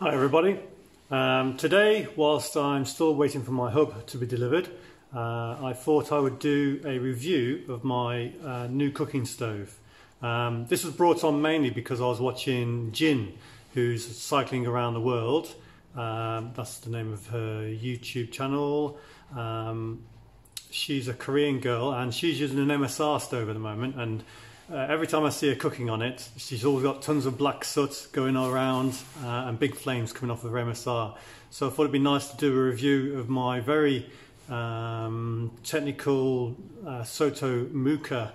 Hi everybody. Today, whilst I'm still waiting for my hub to be delivered, I thought I would do a review of my new cooking stove. This was brought on mainly because I was watching Jin, who's cycling around the world. That's the name of her YouTube channel. She's a Korean girl and she's using an MSR stove at the moment, and every time I see her cooking on it, she's always got tons of black soot going all around and big flames coming off of her MSR. So I thought it'd be nice to do a review of my very technical Soto Muka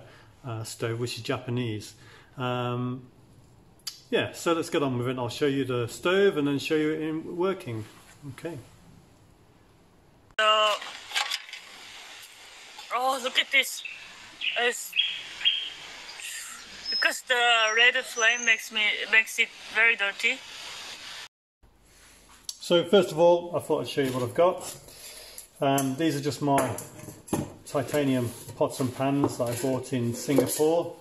stove, which is Japanese. Yeah, so let's get on with it. I'll show you the stove and then show you it in working. Okay. Oh, look at this. Because the red flame makes it very dirty. So first of all, I thought I'd show you what I've got. These are just my titanium pots and pans that I bought in Singapore.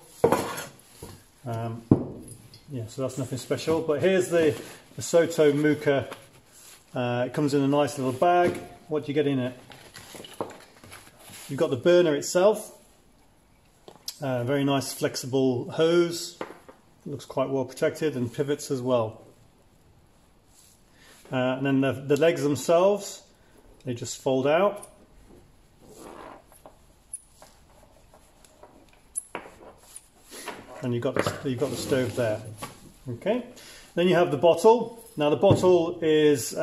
Yeah, so that's nothing special. But here's the Soto Muka. It comes in a nice little bag. What do you get in it? You've got the burner itself. Very nice flexible hose, looks quite well protected, and pivots as well. And then the legs themselves, they just fold out. And you've got the stove there. Okay. Then you have the bottle. Now the bottle is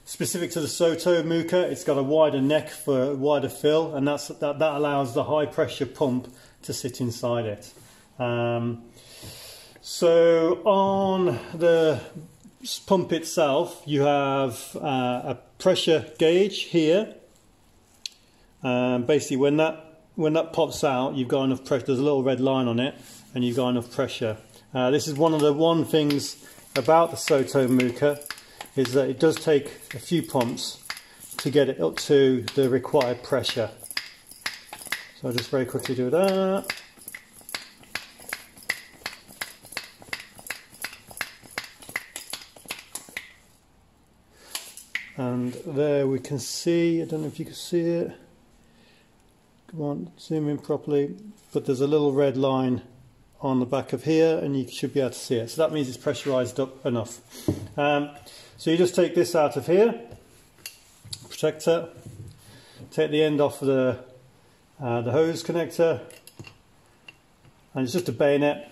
specific to the Soto Muka. It's got a wider neck for a wider fill, and that allows the high pressure pump to sit inside it. So on the pump itself, you have a pressure gauge here. Basically, when that pops out, you've got enough pressure. There's a little red line on it, and you've got enough pressure. This is one of the things about the Soto Muka, is that it does take a few pumps to get it up to the required pressure. So I'll just very quickly do that. And there we can see, I don't know if you can see it. Come on, zoom in properly. But there's a little red line on the back of here, and you should be able to see it. So that means it's pressurized up enough. So you just take this out of here, protector, take the end off the hose connector, and it's just a bayonet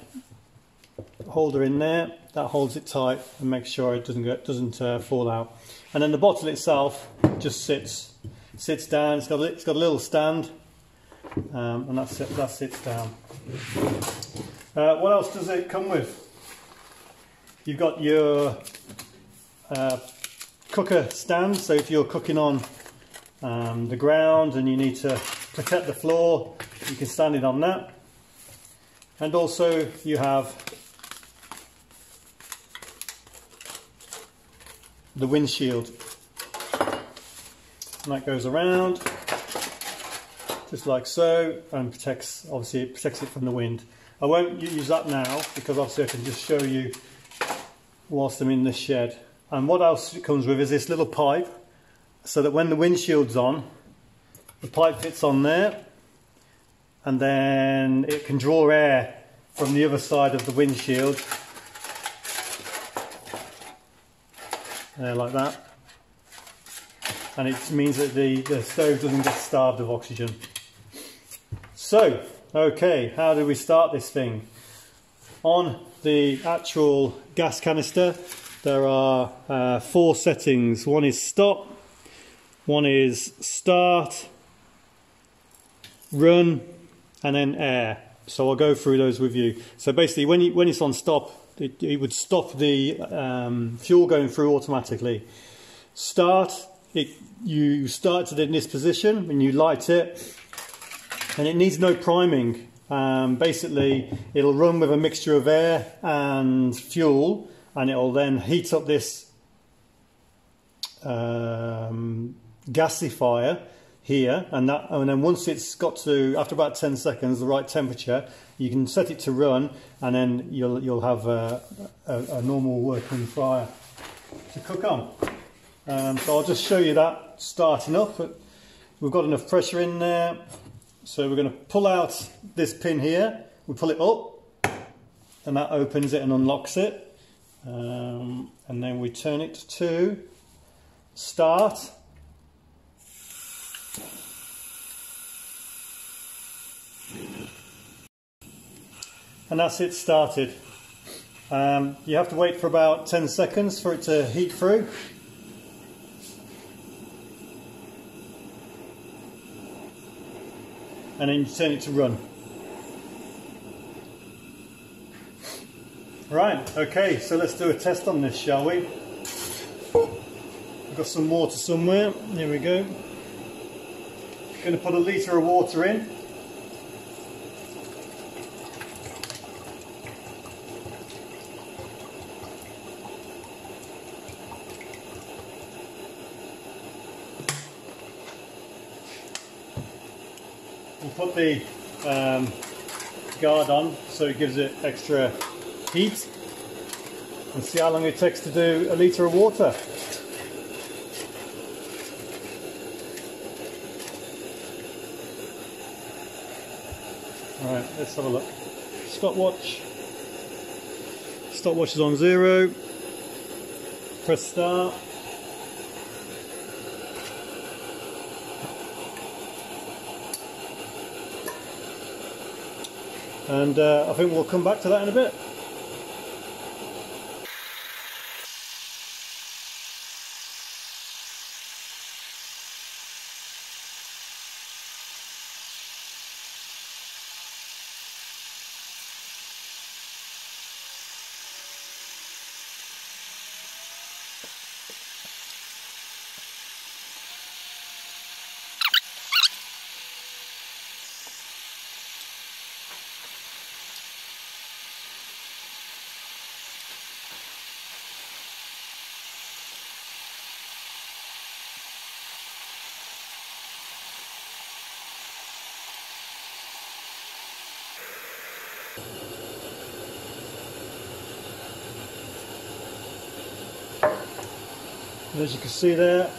holder in there that holds it tight and makes sure it doesn't fall out. And then the bottle itself just sits down. It's got a little stand, and that sits down. What else does it come with? You've got your cooker stand, so if you're cooking on the ground and you need to protect the floor, you can stand it on that. And also you have the windshield, and that goes around just like so, and obviously it protects it from the wind. I won't use that now because obviously I can just show you whilst I'm in this shed. And what else it comes with is this little pipe, so that when the windshield's on, the pipe fits on there, and then it can draw air from the other side of the windshield, like that. And it means that the stove doesn't get starved of oxygen. So, okay, how do we start this thing? On the actual gas canister, there are 4 settings. One is stop, one is start, run, and then air. So I'll go through those with you. So basically, when it's on stop, it would stop the fuel going through automatically. Start, you start it in this position and you light it, and it needs no priming. Basically, it'll run with a mixture of air and fuel, and it'll then heat up this gasifier here, and then once it's got to, after about 10 seconds, the right temperature, you can set it to run, and then you'll have a normal working fryer. to cook on. So I'll just show you that starting up. We've got enough pressure in there, so we're going to pull out this pin here. We pull it up and that opens it and unlocks it, and then we turn it to start. And that's it started. You have to wait for about 10 seconds for it to heat through. And then you turn it to run. Right, okay, so let's do a test on this, shall we? We've got some water somewhere. Here we go. Going to put a litre of water in. We'll put the guard on so it gives it extra heat, and see how long it takes to do a litre of water. Alright, let's have a look. Stopwatch. Stopwatch is on 0. Press start. And I think we'll come back to that in a bit. And as you can see there,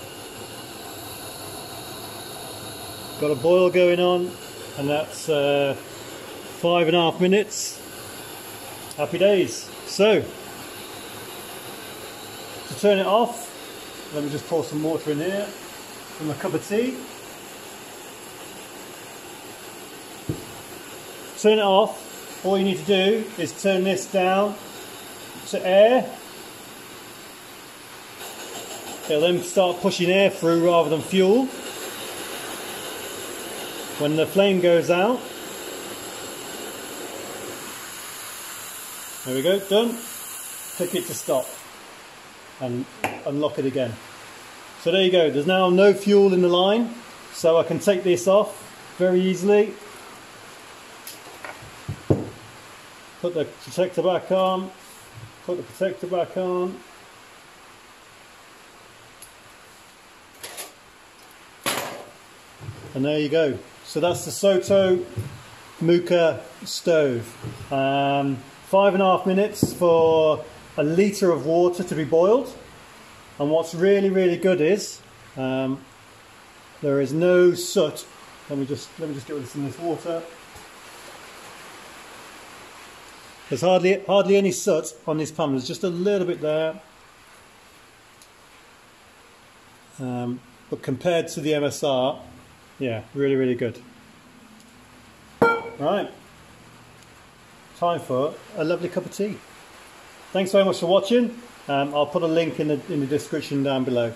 got a boil going on, and that's 5.5 minutes. Happy days. So, to turn it off, let me just pour some water in here from a cup of tea. Turn it off. All you need to do is turn this down to air. It'll then start pushing air through rather than fuel. When the flame goes out, there we go, done. Click it to stop and unlock it again. So there you go, there's now no fuel in the line, so I can take this off very easily. Put the protector back on, put the protector back on. And there you go. So that's the Soto Muka stove. 5.5 minutes for a litre of water to be boiled. And what's really, really good is there is no soot. Let me just get rid of some of this water. There's hardly any soot on this pan. There's just a little bit there. But compared to the MSR, yeah, really, really good. Right, time for a lovely cup of tea. Thanks very much for watching. I'll put a link in the description down below.